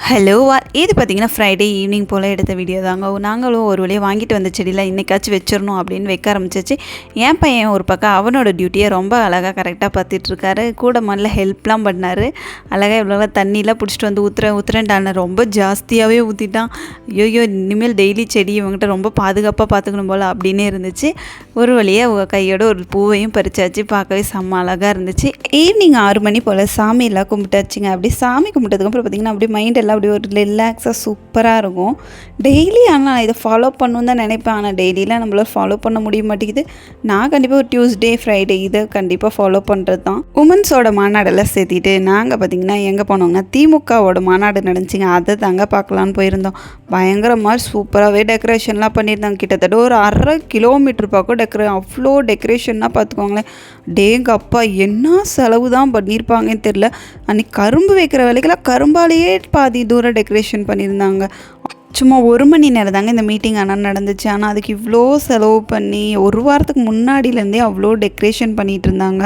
Hello இது பார்த்தீங்கன்னா Friday evening போல் எடுத்த வீடியோ தாங்க. நாங்களும் ஒரு வழியாக வாங்கிட்டு வந்த செடியில் இன்றைக்காச்சும் வச்சிடணும் அப்படின்னு வைக்க ஆரம்பிச்சிச்சு. என் பையன் ஒரு பக்கம் அவனோட டியூட்டியை ரொம்ப அழகாக கரெக்டாக பார்த்துட்ருக்காரு. கூட முதல்ல ஹெல்ப்லாம் பண்ணார். அழகாக இவ்வளோ தண்ணியெலாம் பிடிச்சிட்டு வந்து ஊற்றுறேன்டான ரொம்ப ஜாஸ்தியாகவே ஊற்றிட்டான். ஐயோ இனிமேல் டெய்லி செடி இவங்ககிட்ட ரொம்ப பாதுகாப்பாக பார்த்துக்கணும் போல் அப்படின்னே இருந்துச்சு. ஒரு வழியாக கையோட ஒரு பூவையும் பறிச்சாச்சு. பார்க்கவே செம்ம அழகாக இருந்துச்சு. ஈவினிங் 6 மணி போல் சாமியெல்லாம் கும்பிட்டாச்சுங்க. அப்படி சாமி கும்பிட்டதுக்கப்புறம் பார்த்திங்கன்னா அப்படியே மைண்ட் எல்லாம் அப்படி ஒரு ரிலாக்ஸாக சூப்பராக இருக்கும். டெய்லி ஆனால் இதை ஃபாலோ பண்ணணுன்னு தான் நினைப்பேன். ஆனால் டெய்லியெலாம் நம்மளால் ஃபாலோ பண்ண முடிய மாட்டேங்குது. நான் கண்டிப்பாக ஒரு டியூஸ்டே ஃப்ரைடே இதை கண்டிப்பாக ஃபாலோ பண்ணுறது தான். உமன்ஸோட மாநாடெல்லாம் சேர்த்திட்டு நாங்கள் பார்த்திங்கன்னா எங்கே போனோங்கன்னா திமுகவோட மாநாடு நடந்துச்சுங்க. அதை தாங்க பார்க்கலான்னு போயிருந்தோம். பயங்கரமாக சூப்பராகவே டெக்கரேஷன்லாம் பண்ணியிருந்தாங்க. கிட்டத்தட்ட ஒரு 1/2 கிலோமீட்டர் பக்கம் அவ்வளோ டெக்கரேஷன்லாம் பார்த்துக்கோங்களேன். டேங்கப்பா என்ன செலவு தான் பண்ணியிருப்பாங்கன்னு தெரில. அன்றைக்கி கரும்பு வைக்கிற வேலைக்கெல்லாம் கரும்பாலேயே பாதி தூரம் டெக்கரேஷன் பண்ணியிருந்தாங்க. சும்மா 1 மணி நேரம் தாங்க இந்த மீட்டிங் ஆனால் நடந்துச்சு. ஆனால் அதுக்கு இவ்வளோ செலவு பண்ணி ஒரு வாரத்துக்கு முன்னாடியிலேருந்தே அவ்வளோ டெக்கரேஷன் பண்ணிகிட்டு இருந்தாங்க.